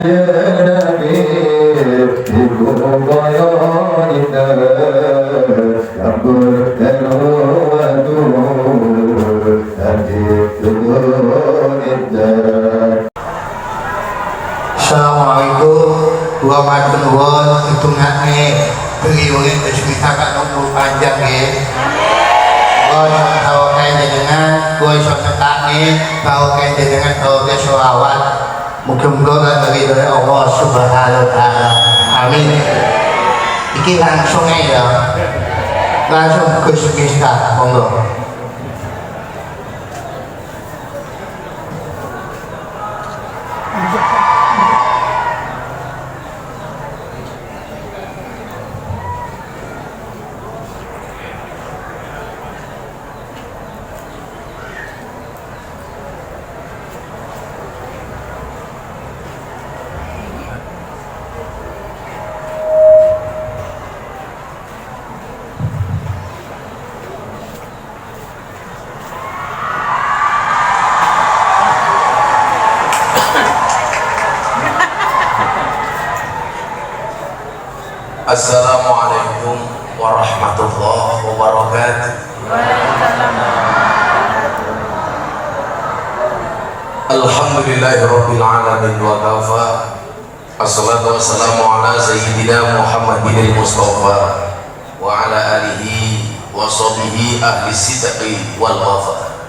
Assalamualaikum warahmatullahi wabarakatuh. Hitungane beliau cerita kan umur panjang ya. Gua tahu kayak dengan gua iso nekane tahu kayak dengan tahu ke selawat. Muga-muga dari Allah Subhanahu wa taala. Amin. Iki langsung ya. Langsung Gus Miftah, monggo. Assalamualaikum warahmatullahi wabarakatuh. Alhamdulillahirabbil alamin wa kafa. Assalatu wassalamu ala sayyidina Muhammadin al-Mustafa wa ala alihi wa sahbihi ahli sidqi wal wafa.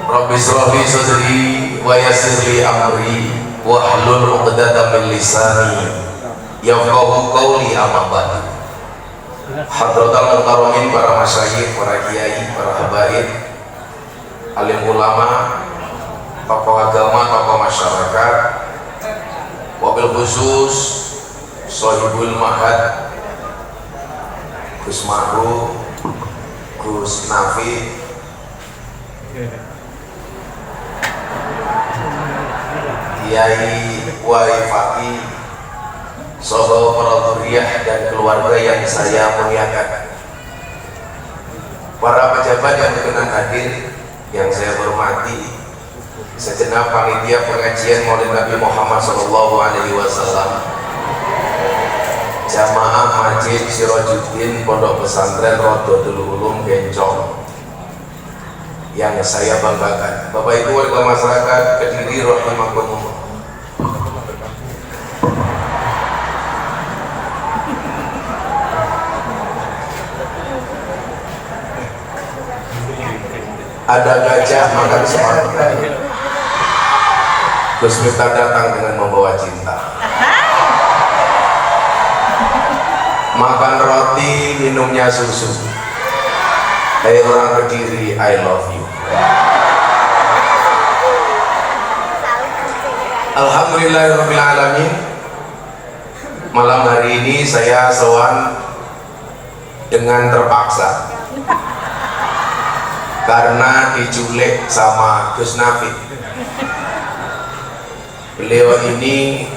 Rabbi shrah li sadri wa yassir li amri wahlul 'uqdatam min lisani yafqahu qawli amma ba'du. Hadratal mukarramin, para masyayikh, para kiai, para habaib, alim ulama, tokoh agama, tokoh masyarakat, wabil khusus Sohibul Mahad Gus Ma'ruf, Gus Nafi, Kiai Wai Faki, Soho Peroduriah dan keluarga yang saya muliakan, para pejabat yang berkenan hadir yang saya hormati, segenap panitia pengajian Maulid Nabi Muhammad SAW, jamaah Masjid Sirajuddin Pondok Pesantren Rodotul Ulum Gencong yang saya banggakan, Bapak Ibu warga masyarakat Kediri rahimakumullah. Ada gajah makan sepatu. Gus Miftah datang dengan membawa cinta. Makan roti, minumnya susu. Hai orang Kediri, I love you. Alhamdulillahirabbil alamin. Malam hari ini saya sowan dengan terpaksa karena diculik sama Gus Nafi. Beliau ini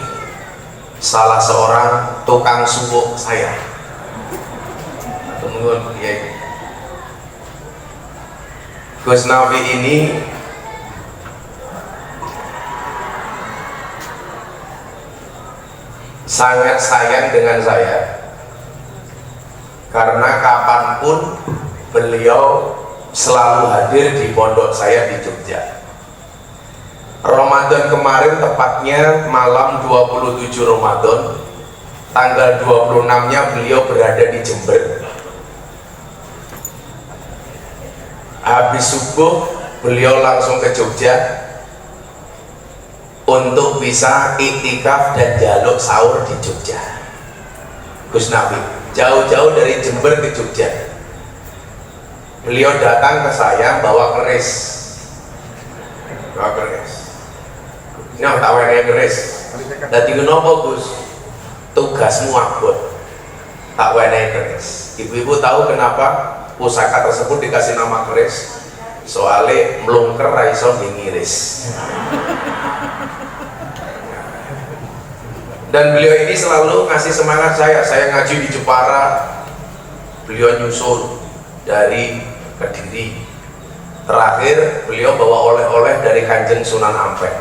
salah seorang tukang suwuk saya. Tunggu ya. Gus Nafi ini sangat sayang dengan saya karena kapanpun beliau selalu hadir di pondok saya di Jogja. Ramadan kemarin, tepatnya malam 27 Ramadan, tanggal 26-nya beliau berada di Jember. Habis subuh beliau langsung ke Jogja untuk bisa iktikaf dan jaluk sahur di Jogja. Gus Nafi jauh-jauh dari Jember ke Jogja. Beliau datang ke saya bawa keris. Bawa keris. Ini aku tak wae keris. Dadi kenapa Gus? Tugasmu abot. Tak wae keris. Ibu-ibu tahu kenapa pusaka tersebut dikasih nama keris? Soalnya melungker ra iso ngiris. Dan beliau ini selalu ngasih semangat saya ngaji di Jepara, beliau nyusul dari Kediri. Terakhir beliau bawa oleh-oleh dari Kanjeng Sunan Ampel.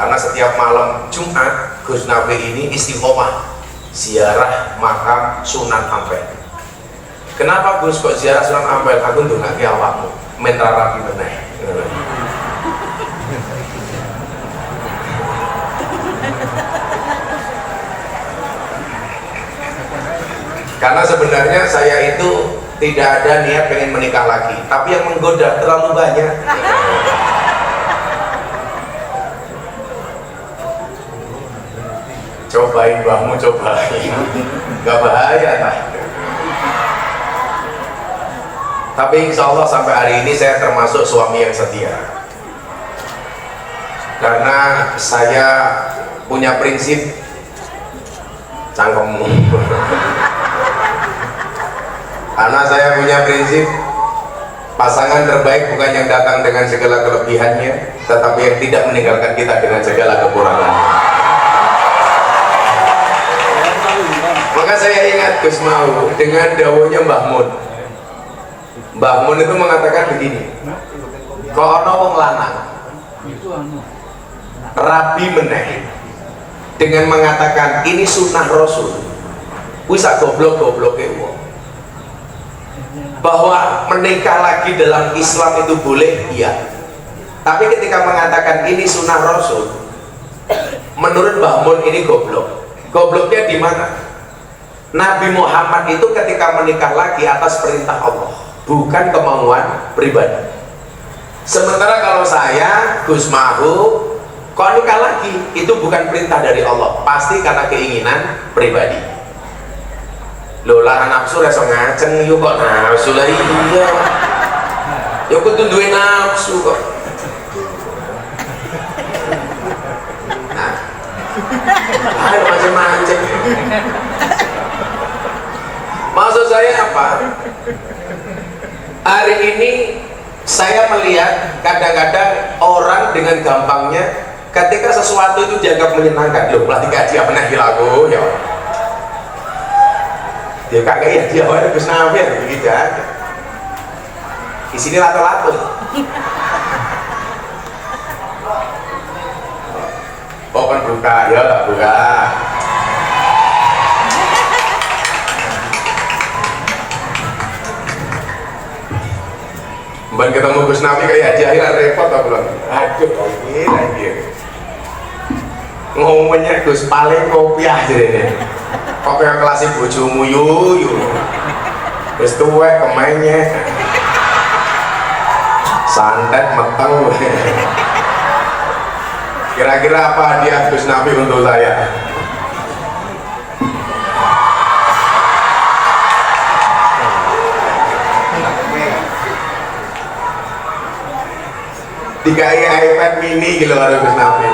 karena setiap malam Jumat Gus Nabi ini istiqomah ziarah makam Sunan Ampel. Kenapa Gus kok ziarah Sunan Ampel? Aku ndongake awakmu men rapi meneh. Karena sebenarnya saya itu tidak ada niat pengen menikah lagi, tapi yang menggoda terlalu banyak. Cobain mbahmu, cobain, nggak bahaya lah. Tapi insya Allah sampai hari ini saya termasuk suami yang setia, karena saya punya prinsip cangkemmu. Karena saya punya prinsip pasangan terbaik bukan yang datang dengan segala kelebihannya, tetapi yang tidak meninggalkan kita dengan segala kekurangannya. Maka saya ingat Gus Mau dengan dawuhnya Mbah Mun. Mbah Mun itu mengatakan begini, kok ana wong lanang rabi meneh dengan mengatakan ini sunnah Rasul, wis goblok-gobloke wong. Bahwa menikah lagi dalam Islam itu boleh, iya. Tapi ketika mengatakan ini sunnah Rasul, menurut Mbah Mun ini goblok. Gobloknya di mana? Nabi Muhammad itu ketika menikah lagi atas perintah Allah, bukan kemauan pribadi. Sementara kalau saya, Gus Mahu, kok nikah lagi, itu bukan perintah dari Allah, pasti karena keinginan pribadi. Loh lara nafsu reso ngaceng yuk kok nafsu lah iya. Yuk kudu duwe nafsu kok. Nah, ayo macam-macam. Maksud saya apa? Hari ini saya melihat kadang-kadang orang dengan gampangnya ketika sesuatu itu dianggap menyenangkan, loh pelatih gaji apa nih lagu ya. Ya kakak ya dia awalnya Gus Nabi ya begitu aja. Di sini lato-lato. Oh kan buka ya tak buka. Mbak ketemu Gus Nabi kayak dia akhirnya repot atau belum? Aduh, ini lagi. Ngomongnya Gus paling kopiah jadi. Kok kayak kelas bojomu yuyu terus tuwek kemainnya santet meteng. Kira-kira apa hadiah Gus Nabi untuk saya? Dikai iPad mini gitu ada Gus Nabi.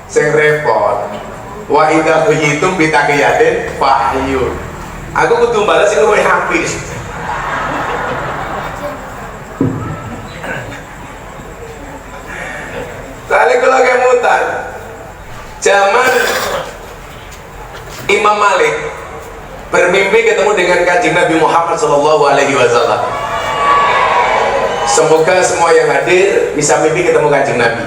Sing repot wa idza huyitum bitaqiyatin fahyu. Aku kudu balas sing luwih apik. Soalnya kalau kemutan zaman Imam Malik bermimpi ketemu dengan Kanjeng Nabi Muhammad SAW. Semoga semua yang hadir bisa mimpi ketemu Kanjeng Nabi.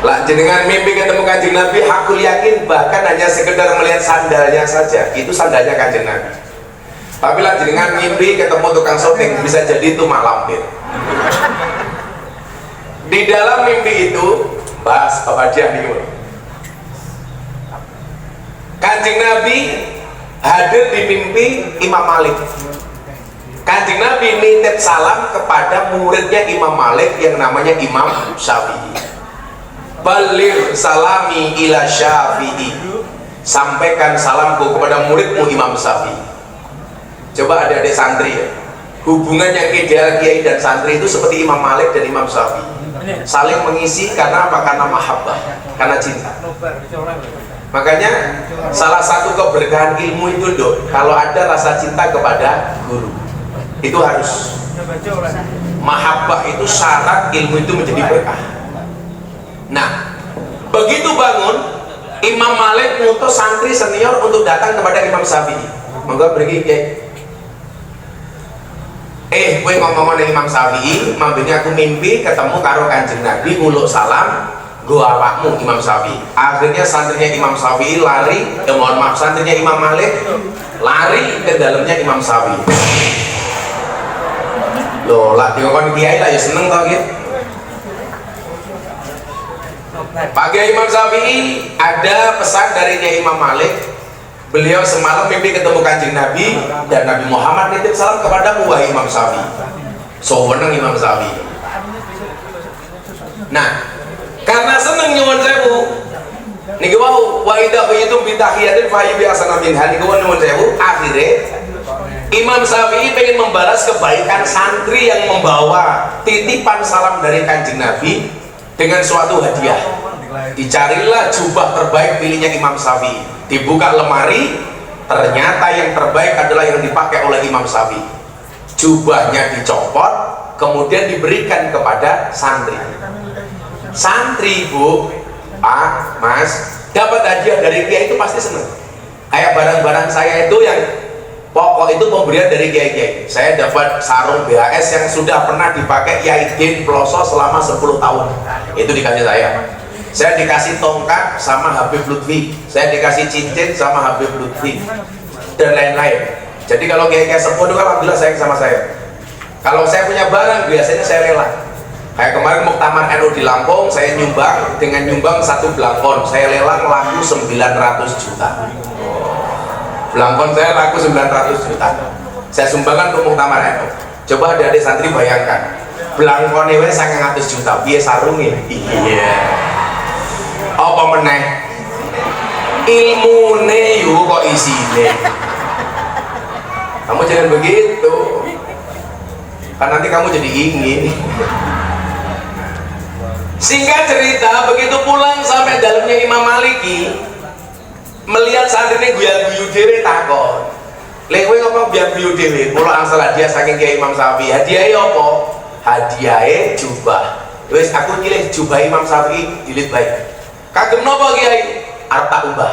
Lah jenengan mimpi ketemu Kanjeng Nabi, aku yakin bahkan hanya sekedar melihat sandalnya saja, itu sandalnya Kanjeng Nabi. Tapi lah jenengan mimpi ketemu tukang syuting, bisa jadi itu mak lampir. Di dalam mimpi itu, bahas apa dia nih? Kanjeng Nabi hadir di mimpi Imam Malik. Kanjeng Nabi nitip salam kepada muridnya Imam Malik yang namanya Imam Syafi'i. Balir salami ila Syafi'i, sampaikan salamku kepada muridmu Imam Syafi'i. Coba adik-adik santri ya, hubungan yang ideal kiai dan santri itu seperti Imam Malik dan Imam Syafi'i, saling mengisi karena apa? Karena mahabbah, karena cinta. Makanya salah satu keberkahan ilmu itu dok, kalau ada rasa cinta kepada guru, itu harus. Mahabbah itu syarat ilmu itu menjadi berkah. Nah, begitu bangun, Imam Malik ngutus santri senior untuk datang kepada Imam Syafi'i. Monggo pergi, Kiai. kowe ngomong ning Imam Syafi'i, mambene aku mimpi ketemu karo Kanjeng Nabi nguluk salam nggo awakmu Imam Syafi'i. Akhirnya santrinya Imam Syafi'i lari, mohon maaf, santrinya Imam Malik lari ke dalamnya Imam Syafi'i. Loh, lah dikon kiai lah ya seneng to nggih. Pak Kiai Imam Syafi'i, ada pesan dari Kiai Imam Malik. Beliau semalam mimpi ketemu Kanjeng Nabi dan Nabi Muhammad nitip salam kepadamu wahai Imam Syafi'i. So weneng Imam Syafi'i. Nah, karena seneng nyuwun sewu niki wau wa idza bayitum bi tahiyatin fa bi asana min hal niku nyuwun sewu, akhirnya Imam Syafi'i pengen membalas kebaikan santri yang membawa titipan salam dari Kanjeng Nabi dengan suatu hadiah. Dicarilah jubah terbaik pilihnya Imam Syafi'i, dibuka lemari, ternyata yang terbaik adalah yang dipakai oleh Imam Syafi'i. Jubahnya dicopot, kemudian diberikan kepada santri. Santri, Bu, Pak, Mas, dapat hadiah dari kiai itu pasti seneng. Kayak barang-barang saya itu yang pokok itu pemberian dari kiai-kiai. Saya dapat sarung BHS yang sudah pernah dipakai Yai Din Ploso selama 10 tahun. Itu dikasih saya. Saya dikasih tongkat sama Habib Lutfi, saya dikasih cincin sama Habib Lutfi, dan lain-lain. Jadi kalau kiai-kiai sepuh itu alhamdulillah sayang sama saya. Kalau saya punya barang biasanya saya rela. Kayak kemarin Muktamar NU di Lampung, saya nyumbang, dengan nyumbang 1 blangkon saya lelang laku 900 juta. Blangkon saya laku 900 juta. Saya sumbangkan untuk Muktamar NU. Coba adik-adik santri bayangkan, blangkone wis 900 juta, piye sarunge? Iya. Apa meneh ilmune yuk kok isine. Kamu jangan begitu, kan nanti kamu jadi ingin. Singkat cerita, begitu pulang sampai dalamnya Imam Maliki, melihat santrinya guyu-guyu dhewe takon, "Lha kowe ngapa guyu dhewe?" Kula angsal hadiah saking Kiai Imam Syafi'i. Hadiahe apa? Hadiahe jubah. Wis aku nyilih jubah Imam Syafi'i dilit baik. Kagem napa Kiai? Arep tak ubah.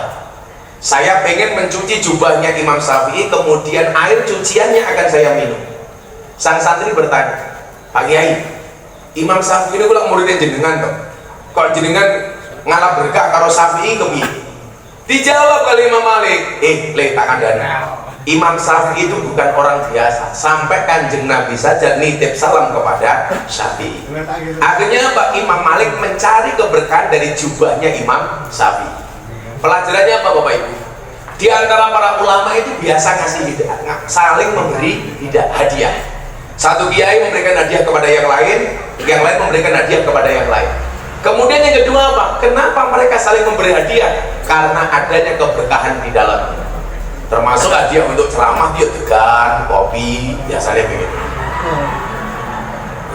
Saya pengen mencuci jubahnya Imam Syafi'i, kemudian air cuciannya akan saya minum. Sang santri bertanya, "Pak Kiai, Imam Syafi'i ini kula muridnya jenengan toh. Kok jenengan ngalah berkah karo Syafi'i kepiye?" Dijawab kali Imam Malik, "Le tak kandhani. Imam Syafi'i itu bukan orang biasa, sampai Kanjeng Nabi saja nitip salam kepada Syafi'i." Akhirnya Pak Imam Malik mencari keberkahan dari jubahnya Imam Syafi'i. Pelajarannya apa Bapak Ibu? Di antara para ulama itu biasa ngasih hadiah, saling memberi hadiah. Satu kiai memberikan hadiah kepada yang lain memberikan hadiah kepada yang lain. Kemudian yang kedua apa? Kenapa mereka saling memberi hadiah? Karena adanya keberkahan di dalam. Termasuk hadiah untuk ceramah, dia degan, kopi, biasanya begitu.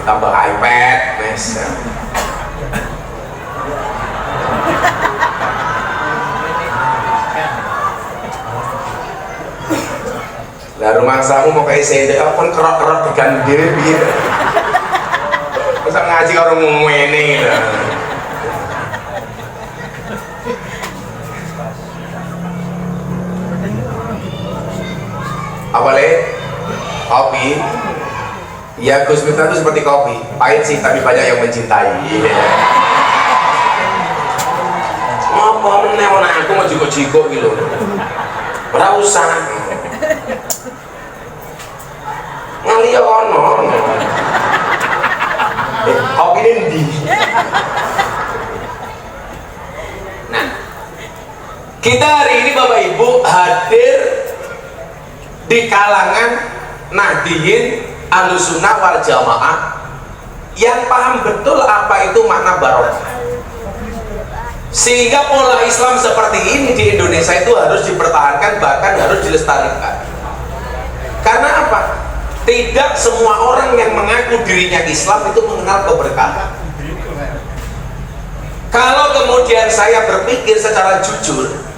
Tambah iPad, mes. Lah rumah samu mau kayak sendek, pun kerok-kerok degan diri biar. Masa ngaji orang ngomongin lah. Apa le? Kopi. Ya Gus Miftah itu seperti kopi, pahit sih tapi banyak yang mencintai. Apa meneh aku mau jiko-jiko gitu. Ora usah. Ngali ono. Kopi ndi? Nah, kita hari ini Bapak Ibu hadir di kalangan Nahdiyin Ahlussunnah wal Jamaah yang paham betul apa itu makna barokah, sehingga pola Islam seperti ini di Indonesia itu harus dipertahankan, bahkan harus dilestarikan. Karena apa? Tidak semua orang yang mengaku dirinya Islam itu mengenal keberkahan. Kalau kemudian saya berpikir secara jujur,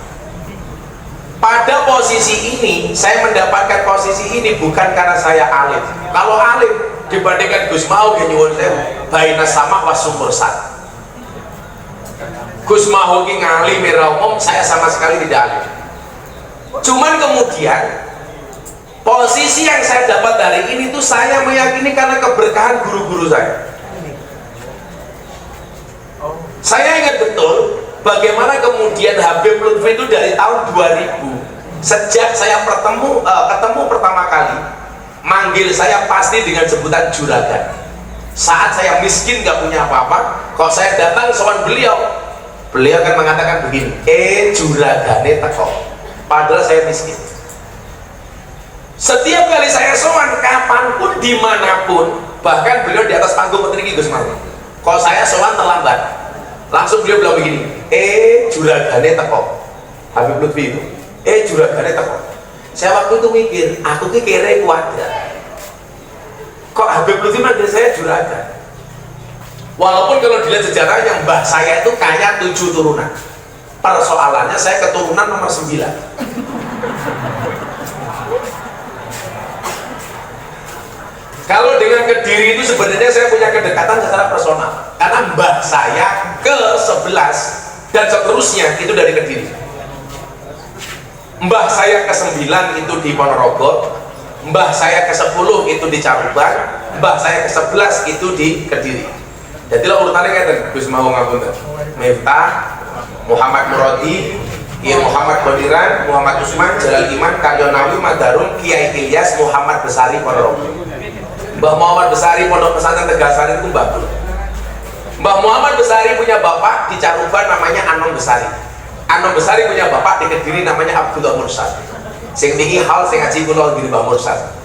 pada posisi ini saya mendapatkan posisi ini bukan karena saya alim. Kalau alim dibandingkan Gus Mau ya nyuwun sewu, baina sama was sumur sat. Gus Mau ki ngalim umum, saya sama sekali tidak alim. Cuman kemudian Posisi yang saya dapat hari ini tuh saya meyakini karena keberkahan guru-guru saya. Saya ingat betul bagaimana kemudian Habib Lutfi itu dari tahun 2000, sejak saya ketemu pertama kali, manggil saya pasti dengan sebutan juragan. Saat saya miskin gak punya apa-apa, kalau saya datang soal beliau akan mengatakan begini, juragane teko, padahal saya miskin. Setiap kali saya sowan, kapanpun, dimanapun, bahkan beliau di atas panggung petinggi Gus Marwan, kalau saya sowan terlambat, langsung beliau bilang begini, juragane teko. Habib Lutfi itu, juragane teko. Saya waktu itu mikir, aku ki kere kuadrat, kok Habib Lutfi manggil saya juragan. Walaupun kalau dilihat sejarahnya, mbah saya itu kaya 7 turunan. Persoalannya saya keturunan nomor 9. Kalau dengan Kediri itu sebenarnya saya punya kedekatan secara personal, karena mbah saya ke-11 dan seterusnya itu dari Kediri. Mbah saya ke-9 itu di Ponorogo, mbah saya ke-10 itu di Caruban, mbah saya ke-11 itu di Kediri. Jadilah urutannya kayak Gus mau ngapunten, Miftah, Muhammad Muradi, Kiai Muhammad Bodiran, Muhammad Usman, Jalal Iman, Karyonawi, Madarun, Kiai Ilyas, Muhammad Besari Ponorogo. Mbah Muhammad Besari Pondok Pesantren Tegasari itu Mbah Bul. Mbah Muhammad Besari punya bapak di Caruban namanya Anom Besari. Anom Besari punya bapak di Kediri namanya Abdullah Mursad. Sing niki hal sing ngaji kula ngene Mbah Mursad.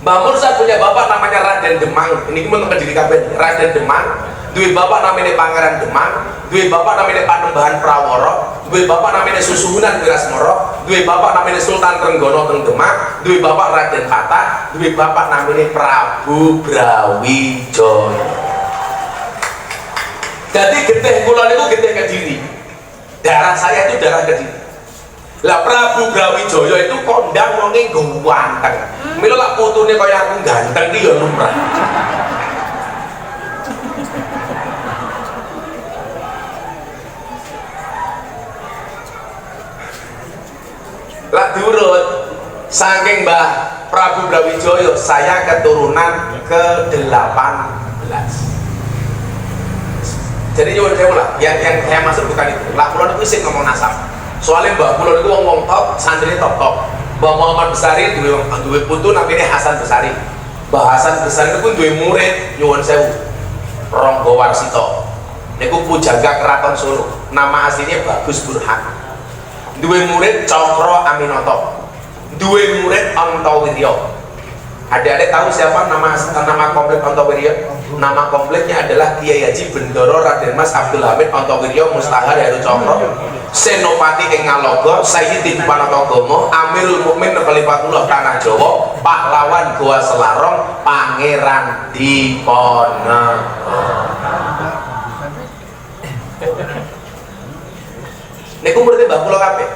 Mbah Mursad punya bapak namanya Raden Demang. Ini men Kediri kabeh. Raden Demang. Duwe bapak namanya Pangeran Demang, duwe bapak namanya Panembahan Praworo, duwe bapak namanya Susuhunan Wirasmoro, duwe bapak namanya Sultan Trenggono Teng Demak, duwe bapak Raden Patah, duwe bapak namanya Prabu Brawijaya. Jadi getih kula niku getih Kediri. Darah saya itu darah Kediri. Lah Prabu Brawijaya itu kondang wonge ganteng. Mila lak putune kaya aku ganteng iki ya lumrah. Lah diurut saking Mbah Prabu Brawijaya saya keturunan ke-18. Jadi nyuwun sewu lah, yang saya maksud bukan itu. Lah kula niku sing ngomong nasab. Soalnya mbah kula niku wong top, santri top. Mbah Muhammad Besari duwe putu namanya Hasan Besari. Mbah Hasan Besari niku duwe murid nyuwun sewu. Ronggo Warsito. Niku pujangga Keraton Solo. Nama aslinya Bagus Burhan. Duwe murid Cokro Aminoto, duwe murid Antowiryo. Adik-adik tahu siapa nama komplit Antowiryo? Nama komplitnya adalah Kiai Haji Bendoro Raden Mas Abdul Hamid Antowiryo Mustahar Heru Cokro, Senopati ing Ngalogo, Sayyidi Panatogomo, Amirul Mukmin Khalifatullah Tanah Jawa, Pahlawan Goa Selarong, Pangeran Diponegoro. Niku muridé Mbah kula kabeh.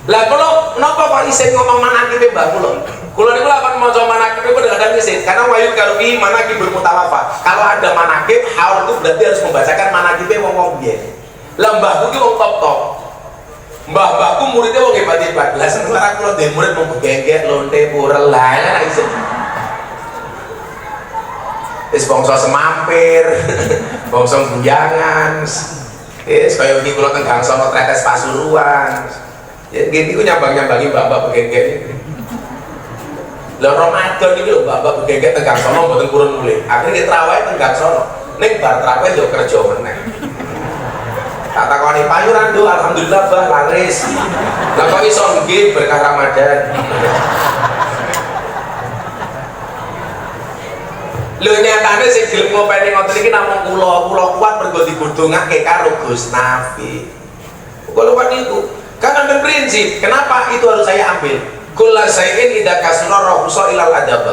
Lah kula napa kok isih ngomong manakibe Mbah kula? Kula niku lak maca manakibe kadang-kadang isih karena wayut karo iki manakibul mutawaffa. Kalau ada manakib, haul itu berarti harus membacakan manakibe wong-wong biyen. Lah mbahku ki wong top-top. Mbah-mbahku muridé wong hebat-hebat. Lah sementara kula dhewe murid mung begengget, lonte, purel, lah isih. Wis bangsa semampir, bangsa guyangan. Kaya iki kula teng Gangsono Tretes Pasuruan. Ya gini ku nyambang-nyambangi mbak-mbak begengget. Lah Ramadan iki lho mbak-mbak begengget teng Gangsono mboten purun mulih. Akhire trawahe teng Gangsono. Ning bar trawahe yo kerja meneh. Tak takoni payuran do alhamdulillah bah laris. Lah kok iso nggih berkah Ramadan. Lho nyatane sing gelem ngopeni ngoten iki namung kula kuat mergo digodhongake karo Gus Nafi. Kalau niku kan ada prinsip, kenapa itu harus saya ambil? Kullu syai'in idza kasura rahusa ilal adab.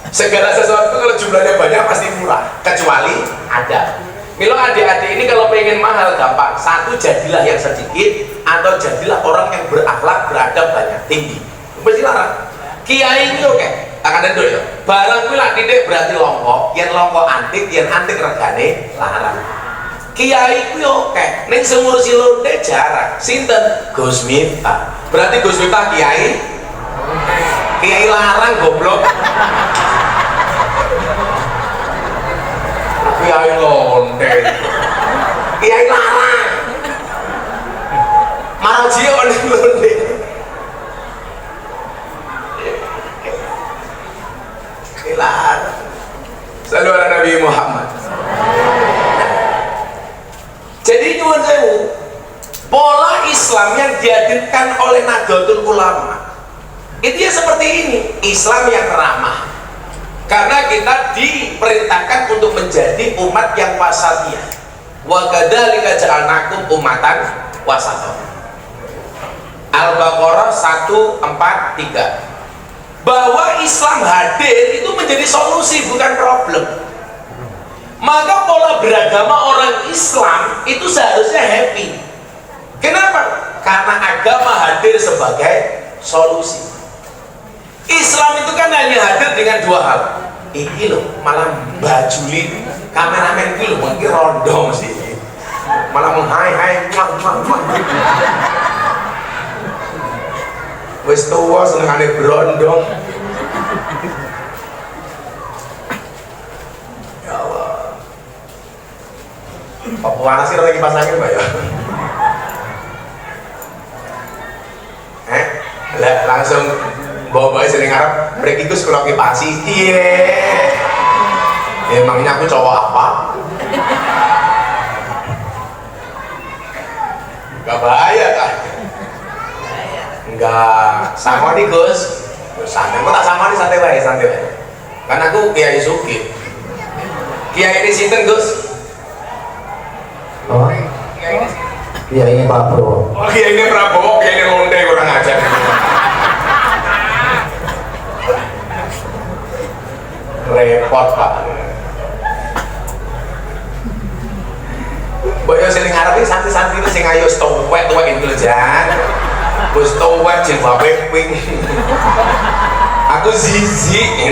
Segala sesuatu kalau jumlahnya banyak pasti murah, kecuali adab. Milo adik-adik ini kalau pengen mahal gampang. Satu, jadilah yang sedikit, atau jadilah orang yang berakhlak, beradab banyak, tinggi. Mesti larang. Kiai ini oke. Akan ada ya. Barang kuwi lak titik berarti longko, yen longko antik, yen antik regane larang. Kiai kuwi oke, ning sing ngurusi lonte jarang. Sinten? Gus Miftah. Berarti Gus Miftah kiai Kiai larang goblok. Kiai lonte. Kiai larang. Maraji on lonte. Kiai larang. Selalu ada Nabi Muhammad. Jadi nyuwun sewu, pola Islam yang dihadirkan oleh Nahdlatul Ulama itu ya seperti ini, Islam yang ramah. Karena kita diperintahkan untuk menjadi umat yang wasatiyah. Wa kadzalika ja'alnakum ummatan wasatah. Al-Baqarah 143. Bahwa Islam hadir itu menjadi solusi bukan problem. Maka pola beragama orang Islam itu seharusnya happy. Kenapa? Karena agama hadir sebagai solusi. Islam itu kan hanya hadir dengan dua hal. Ini loh, malah bajuli kameramen itu loh, mungkin rondong sih. Malah menghai-hai, wis tua senengane berondong. Ya Allah. Apa warna sih lagi pasangin Mbak ya? Langsung bawa-bawa sering ngarep break itu sekolah kipasi. Iya. Emangnya aku cowok apa? Gak bahaya kan? Enggak sama nih Gus. Santai, kok tak sama nih santai baik, santai baik. Kan aku Kiai Suki. Kiai ini sinten Gus? Oh, iya ini Pak Bro. Oh Kiai ini Prabowo, Kiai ini lonte kurang ajar. Repot Pak. Mbok yo sing ngarepe santri-santri sing ayo tuwek-tuwek iki lho Jan. Wis tuwek jilbabe pink. Aku zizi.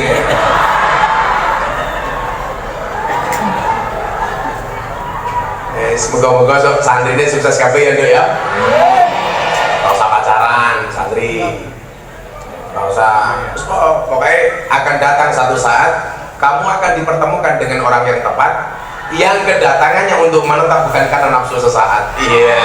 Semoga-moga santri ini sukses kabeh ya Nduk ya. Gak usah pacaran santri. Gak usah. Terus pokoknya akan datang satu saat kamu akan dipertemukan dengan orang yang tepat, yang kedatangannya untuk menetap bukan karena nafsu sesaat. Iya.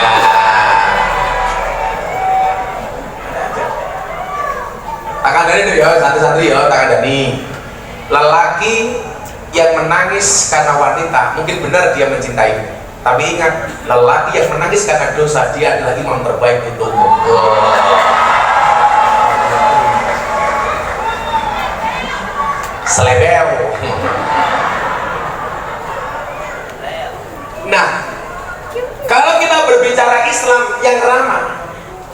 Takkan dari itu ya, santri-santri ya, takkan dari lelaki yang menangis karena wanita mungkin benar dia mencintai. Tapi ingat, lelaki yang menangis karena dosa dia adalah imam terbaik untukmu. Selebel. Nah, kalau kita berbicara Islam yang ramah,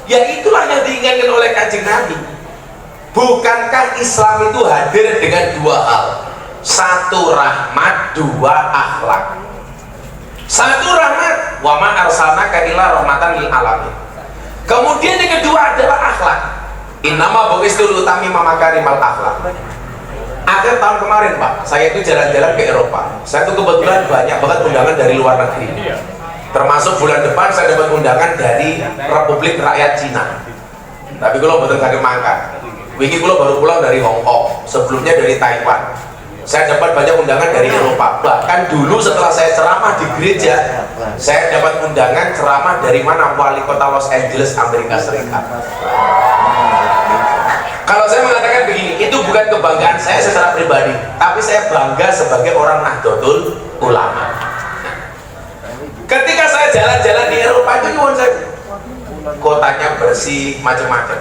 ya itulah yang diinginkan oleh Kanjeng Nabi. Bukankah Islam itu hadir dengan dua hal? Satu rahmat, dua akhlak. Satu rahmat, wa ma arsalnaka illa rahmatan lil alamin. Kemudian yang kedua adalah akhlak. Innama bu'istu liutammima makarimal akhlak. Akhir tahun kemarin Pak, saya itu jalan-jalan ke Eropa. Saya itu kebetulan banyak banget undangan dari luar negeri. Termasuk bulan depan saya dapat undangan dari Republik Rakyat Cina. Tapi kalau betul sakit mangkat. Wingi kalau baru pulang dari Hong Kong, sebelumnya dari Taiwan. Saya dapat banyak undangan dari Eropa. Bahkan dulu setelah saya ceramah di gereja, saya dapat undangan ceramah dari mana? Wali kota Los Angeles, Amerika Serikat. Kalau saya mengatakan begini, itu bukan kebanggaan saya secara pribadi, tapi saya bangga sebagai orang Nahdlatul Ulama. Ketika saya jalan-jalan di Eropa itu nyuwun saya, kotanya bersih, macam-macam.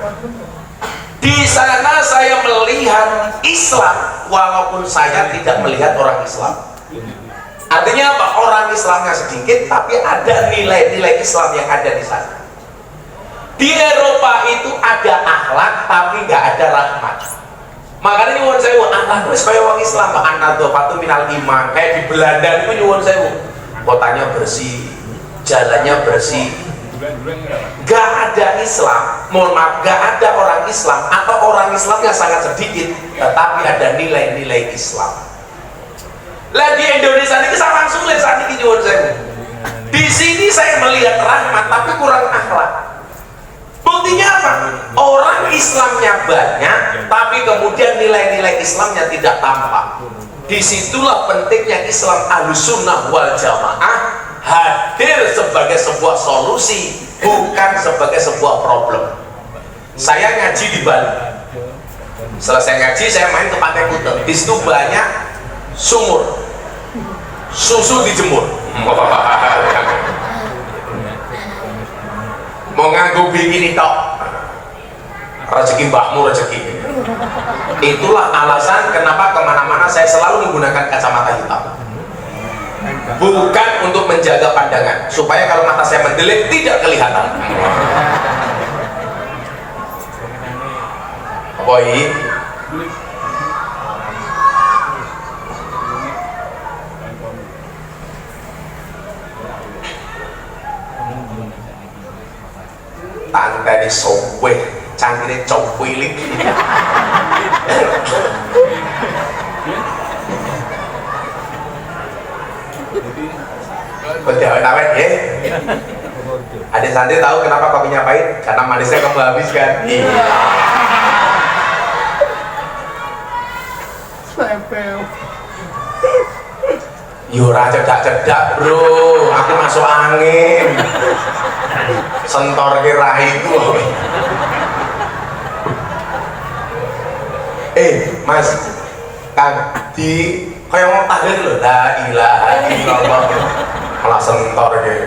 Di sana saya melihat Islam walaupun saya tidak melihat orang Islam. Artinya apa? Orang Islamnya sedikit tapi ada nilai-nilai Islam yang ada di sana. Di Eropa itu ada akhlak tapi nggak ada rahmat. Makanya nyuwun sewu, akhlak wis kaya wong Islam, an-nadhafatu minal iman. Kayak di Belanda itu nyuwun sewu, kotanya bersih, jalannya bersih. Gak ada Islam, mohon maaf, gak ada orang Islam atau orang Islamnya sangat sedikit, tetapi ada nilai-nilai Islam. Lah di Indonesia ini sangat sulit saat ini nyuwun sewu. Di sini saya melihat rahmat tapi kurang akhlak. buktinya apa? Orang Islamnya banyak tapi kemudian nilai-nilai Islamnya tidak tampak. Disitulah pentingnya Islam Ahlussunnah wal Jamaah hadir sebagai sebuah solusi, bukan sebagai sebuah problem. Saya ngaji di Bali, selesai ngaji saya main ke Pantai Kuta. Di situ banyak sumur, susu dijemur. Mau nganggo bikini tok, rezeki mbahmu rezeki. Itulah alasan kenapa kemana-mana saya selalu menggunakan kacamata hitam, bukan untuk menjaga pandangan, supaya kalau mata saya mendelik tidak kelihatan. Boy, tante di sowe, canggirnya cowilik. Betul, awet ya. Adik santri tahu kenapa kopinya pahit? Karena manisnya kamu habiskan. Iya. Yura cedak-cedak bro, aku masuk angin. Sentor kirahiku. Mas, Kang, di kayak mau tahlil loh, la ilaha illallah, malah sentor gitu.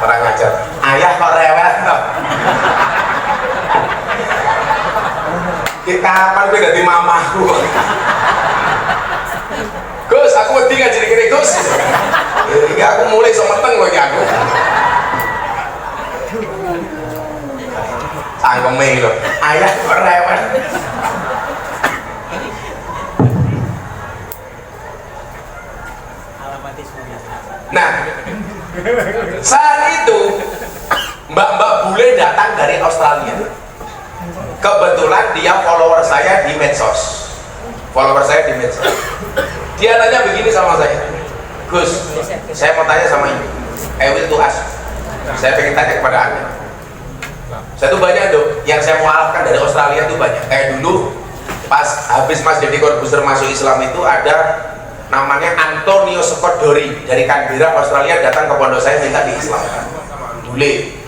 Orang ngajar, ayah kok rewel toh. Kapan gue ganti mamaku? Gus, aku wedi ngaji kene Gus. Iki aku mulai semeteng loh iki aku. Cangkeme lho. Ayah kok rewel. Nah, saat itu Mbak-mbak bule datang dari Australia. Kebetulan dia follower saya di medsos. Dia nanya begini sama saya, Gus, saya mau tanya sama ibu. I will to ask. Saya pengen tanya kepada anda. Saya tuh banyak dong, yang saya mualafkan dari Australia tuh banyak. Kayak dulu pas habis Mas Deddy Corbuzier masuk Islam itu ada namanya Antonio Scott Dory dari Canberra, Australia, datang ke pondok saya minta diislamkan. Bule.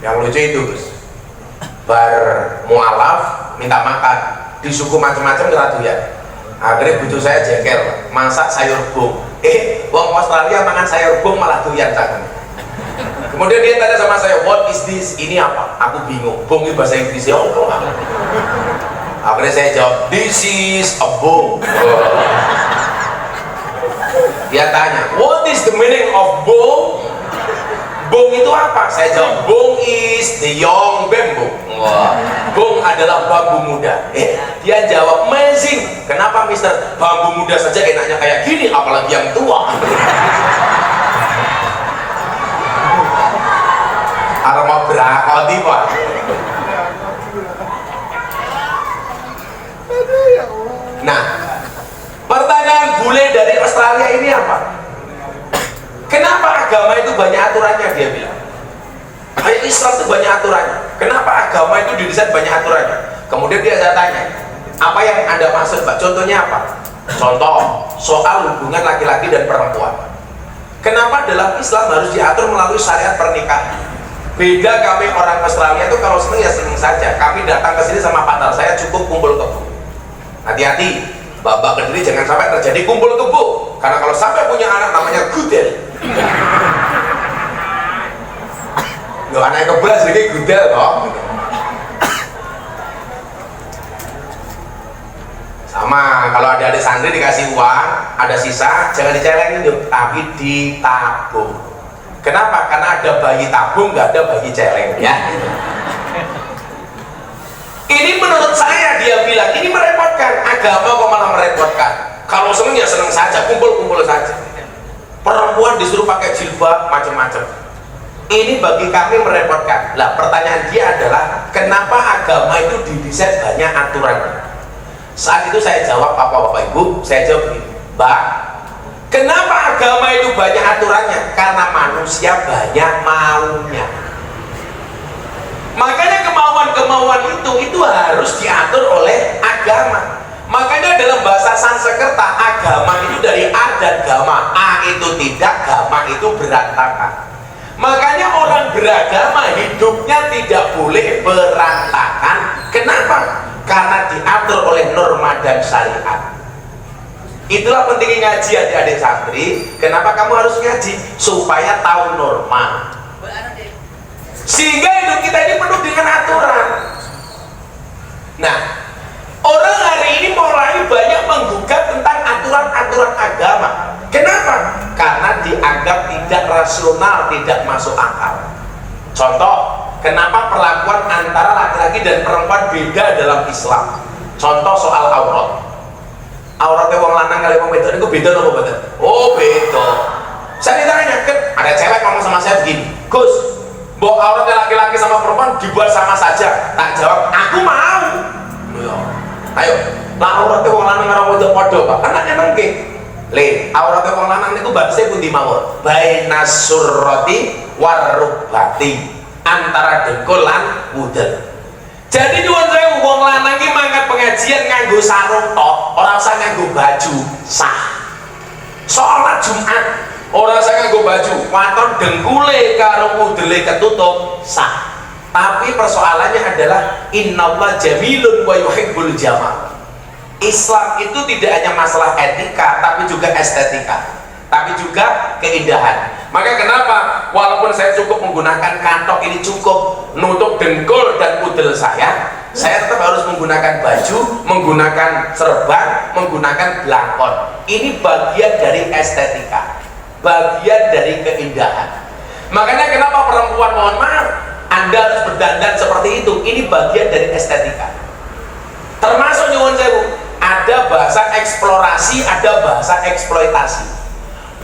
Yang lucu itu Gus, mualaf minta makan di suku macam-macam keraduan. Akhirnya bucu saya jengkel, masak sayur bung. Wong Australia makan sayur bung malah doyan jangan. Kemudian dia tanya sama saya, what is this? Ini apa? Aku bingung. Bung itu bahasa Inggris ya Allah. Akhirnya saya jawab, this is a bung. Dia tanya, what is the meaning of bung? Bung itu apa? Saya jawab, bung is the young bamboo. Wah, bung adalah bambu muda. Dia jawab, amazing. Kenapa Mister? Bambu muda saja enaknya kayak gini, apalagi yang tua. Aroma berakoti Pak. Nah, pertanyaan bule dari Australia ini apa? Kenapa agama itu banyak aturannya? Dia bilang, kayak Islam itu banyak aturannya. Kenapa agama itu didesain banyak aturannya? Kemudian dia saya tanya, apa yang anda maksud Pak? Contohnya apa? Contoh soal hubungan laki-laki dan perempuan. Kenapa dalam Islam harus diatur melalui syariat pernikahan? Beda kami orang Australia itu kalau seneng ya seneng saja. Kami datang ke sini sama partner saya cukup kumpul kebo. Hati-hati, Bapak Kediri jangan sampai terjadi kumpul kebo. Karena kalau sampai punya anak namanya gudel. Loh, anak kebal sedikit gudel kok. Sama, kalau ada adik santri dikasih uang, ada sisa, jangan dicelengin dong, tapi ditabung. Kenapa? Karena ada bayi tabung, nggak ada bayi celeng, ya. Ini menurut saya, dia bilang, ini merepotkan. Agama kok malah merepotkan. Kalau seneng ya seneng saja, kumpul-kumpul saja. Perempuan disuruh pakai jilbab, macam-macam. Ini bagi kami merepotkan. Lah, pertanyaan dia adalah, kenapa agama itu didesain banyak aturannya? Saat itu saya jawab, Bapak Ibu, saya jawab begini, Mbak, Kenapa agama itu banyak aturannya? Karena manusia banyak maunya. Makanya kemauan-kemauan itu harus diatur oleh agama. Makanya dalam bahasa Sanskerta, agama itu dari A dan gama. A itu tidak, gama itu berantakan. Makanya orang beragama hidupnya tidak boleh berantakan. Kenapa? Karena diatur oleh norma dan syariat. Itulah pentingnya ngaji adik-adik santri. Kenapa kamu harus ngaji? Supaya tahu norma. Sehingga hidup kita ini penuh dengan aturan. Nah, orang hari ini mulai banyak menggugat tentang aturan-aturan agama. Kenapa? Karena dianggap tidak rasional, tidak masuk akal. Contoh, kenapa perlakuan antara laki-laki dan perempuan beda dalam Islam? Contoh soal aurat. Auratnya wong lanang kali wong wedok itu beda apa betul? Oh beda. Saya ditanya kan ada cewek ngomong sama saya begini, Gus, bahwa auratnya laki-laki sama perempuan dibuat sama saja. Tak jawab, aku mau. Ayo, lah auratnya wong lanang karo wedok padha, Pak. Kan emang nggih. Le, auratnya wong lanang niku bahasa pundi mawon? Bainas surrati warubati, antara dengkul lan wudel. Jadi nyuwun sewu wong lanang iki mangkat pengajian nganggo sarung tok, ora usah nganggo baju, sah. Salat Jumat ora usah nganggo baju, waton dengkule karo udele ketutup, sah. Tapi persoalannya adalah innallaha jamilun wa yuhibbul jamal. Islam itu tidak hanya masalah etika tapi juga estetika, tapi juga keindahan. Maka kenapa walaupun saya cukup menggunakan kantong ini cukup nutup dengkul dan udel saya tetap harus menggunakan baju, menggunakan serban, menggunakan belangkon. Ini bagian dari estetika, bagian dari keindahan. Makanya kenapa perempuan, mohon maaf, Anda harus berdandan seperti itu. Ini bagian dari estetika. Termasuk nyuwun sewu, ada bahasa eksplorasi, ada bahasa eksploitasi.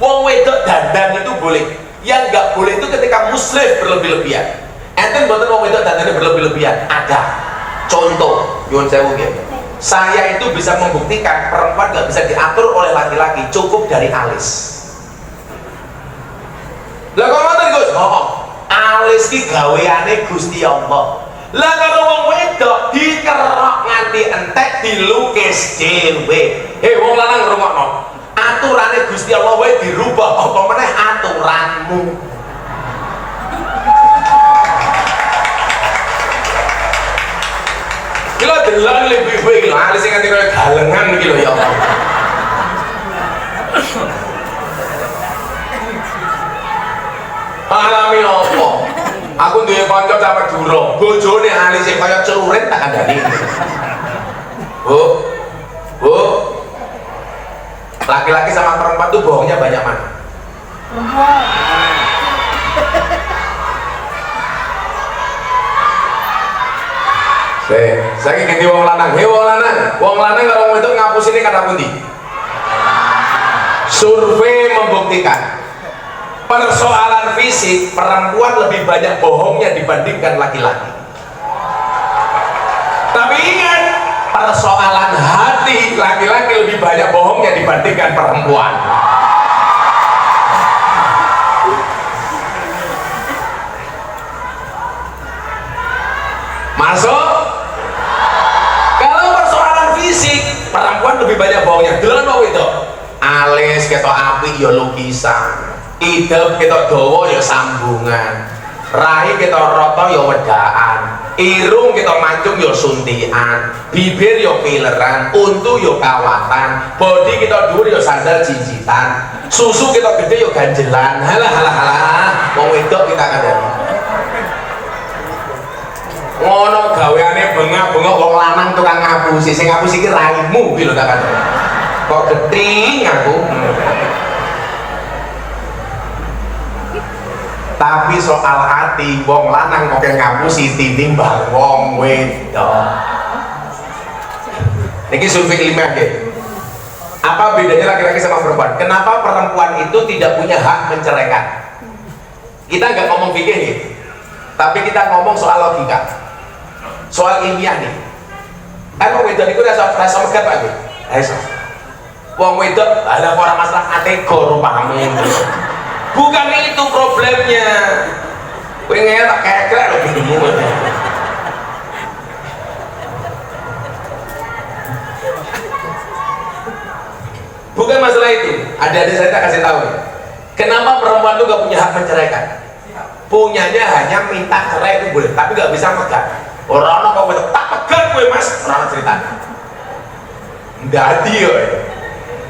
Wong wedok dandan itu boleh, yang nggak boleh itu ketika muslim berlebih-lebihan. Enten mboten wong wedok dandannya berlebih-lebihan. Ada contoh, nyuwun sewu nggih. Saya itu bisa membuktikan perempuan nggak bisa diatur oleh laki-laki, cukup dari alis. Lah kok ngoten Gus? Oh, alis ki gaweane Gusti Allah. Lah karo wong wedok dikerok nganti entek dilukis dhewe. Wong lanang ngrungokno. Aturannya Gusti Allah wae dirubah, apa meneh aturanmu. Kilo delok lebih-lebih iki lho, alis sing nganti kaya galengan iki lho ya Allah. Alami apa? Aku duwe kanca sama Duro, bojone alise kaya celurit tak kandhani. Bu, laki-laki sama perempuan tuh bohongnya banyak mana? Perempuan. Saya ganti wong lanang. Wong lanang kalau itu ngapus ini kata pundi? Survei membuktikan persoalan fisik perempuan lebih banyak bohongnya dibandingkan laki-laki. Tapi ingat, persoalan hati laki-laki lebih banyak bohongnya dibandingkan perempuan. Masuk? Kalau persoalan fisik perempuan lebih banyak bohongnya. Delon mau itu alis ketok api ya lukisan, idep ketok dawa ya sambungan, rahi ketok rata ya wedaan, irung kita mancung ya suntian, bibir ya fileran, untu ya kawatan, body kita dhuwur ya sandal jijitan, susu kita gede ya ganjelan. Halah wong wedok kita kandhani ngono gaweane bengak-bengok, wong lanang tukang ngapusi, sing ngapusi iki raimu iki lho tak kandhani. Kok geting aku. Tapi soal hati wong lanang kok ngapusi tinimbang wong wedok. Niki survei ilmiah nggih. Apa bedanya laki-laki sama perempuan? Kenapa perempuan itu tidak punya hak menceraikan? Kita nggak ngomong fikih nih, tapi kita ngomong soal logika, soal ilmiah nih. Kan wong wedok niku rasa megat Pak nggih. Rasa. Wong wedok ada orang masalah kategori rupamu. Bukan itu problemnya. Kowe ngelak kekrek lho binimu. Bukan masalah itu. Adik-adik saya tak kasih tahu. Kenapa perempuan itu gak punya hak menceraikan? Punyanya hanya minta cerai itu boleh, tapi gak bisa megang. Orang-orang kok wedok tak pegang gue mas, orang cerita. Ndadi yo.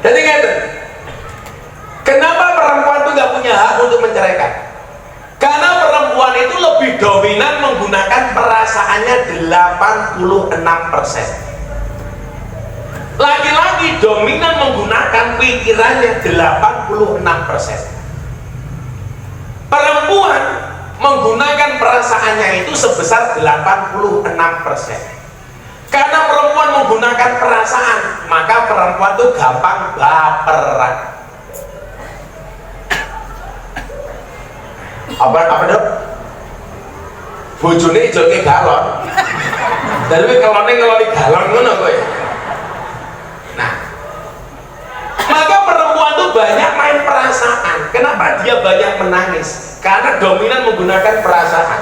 Jadi ngeten. Kenapa perempuan itu gak punya hak untuk menceraikan? Karena perempuan itu lebih dominan menggunakan perasaannya 86%. Laki-laki dominan menggunakan pikirannya 86%. Perempuan menggunakan perasaannya itu sebesar 86%. Karena perempuan menggunakan perasaan, maka perempuan itu gampang baperan. Apa dok? Bojone ijoke galon. Dari kelone ngeloni galon ngono kowe. Nah, maka perempuan itu banyak main perasaan. Kenapa dia banyak menangis? Karena dominan menggunakan perasaan.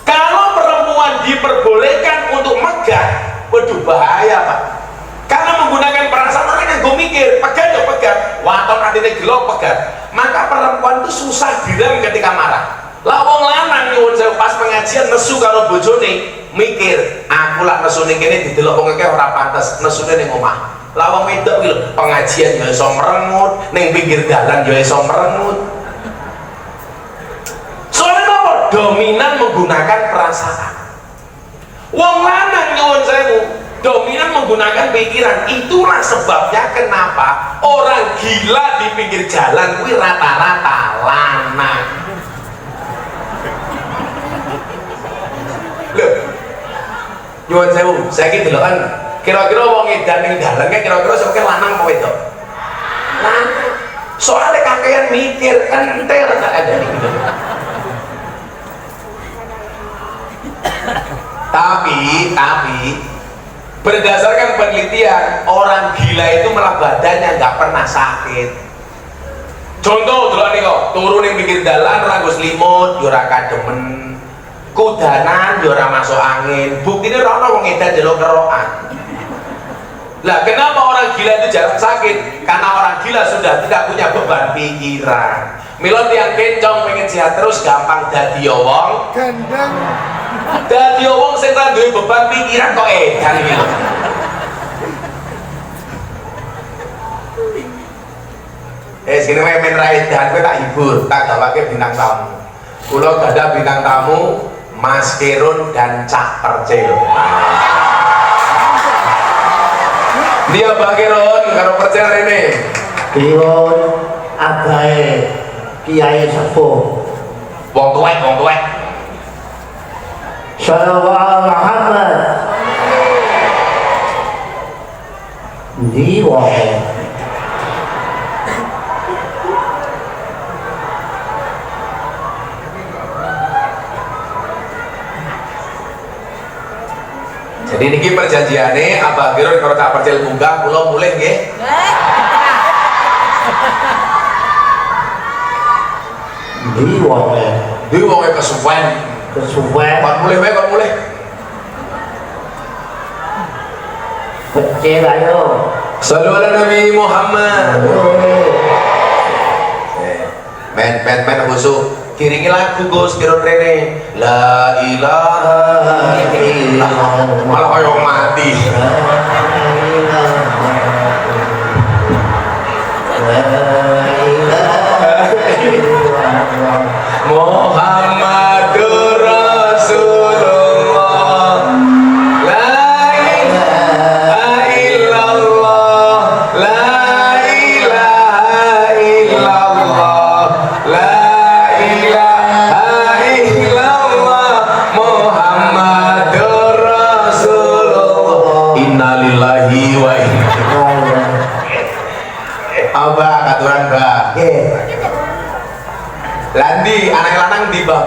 Kalau perempuan diperbolehkan untuk megang, waduh bahaya pak. Karena menggunakan perasaan, makanya gue mikir, pegang ya pegang, waton hatinya gelo pegang. Maka perempuan itu susah direm ketika marah. Lawong lanang nyuwun saya pas pengajian nesu karo bojone, mikir, aku lak nesu ning kene didelok wong akeh ora pantes, nesune ning omah. Lawang wedok iki lho, pengajian ya iso merengut, ning pinggir dalan ya iso merengut. Soalnya apa? Dominan menggunakan perasaan. Wong lanang nyuwun sewu, dominan menggunakan pikiran. Itulah sebabnya kenapa orang gila di pinggir jalan kuwi rata-rata lanang. Loh, nyuwun sewu, saiki delokan kira-kira wong edan ning dalan kira-kira sing lanang apa wedok? Lanang. Soalnya kakean mikir entel tak ada gitu. Tapi berdasarkan penelitian, orang gila itu malah badannya nggak pernah sakit. Contoh dulu nih kok, turun yang pinggir dalan ranggo selimut, ora kademen, kudanan ora masuk angin. Buktinya orang wong edan jelok kerokan. Lah kenapa orang gila itu jarang sakit? Karena orang gila sudah tidak punya beban pikiran. Mila tiang kencong pengen sehat terus gampang dadi wong gendeng. Dadi wong sing ra duwe beban pikiran kok edan iki lho. Sini men ra edan kowe tak hibur, tak gawake bintang tamu. Kula gadah bintang tamu Mas Kirun dan Cak Percil. Dia Pak Kirun karo Percil rene. Kirun abahe Kiai sepuh. Wong tuwek. Shalawat Muhammad. Ndi wae. Jadi niki perjanjiane Abah Kirun karo Cak Percil munggah kula mulih nggih. Ndi wae. Duwe wong kesuwen. Kesuwen Kon mulih wae kon mulih. Percil ayo. Sallu ala Nabi Muhammad. Men khusyuk. Kiringi lagu Gus Kirun rene. La ilaha illallah. Malah koyo mati. Muhammadur Rasulullah. La ilaha illallah. La ilaha illallah. La ilaha illallah. Muhammadur Rasulullah. Innalillahi wa inna Abah katuran bah. Landi anak lanang di bawah.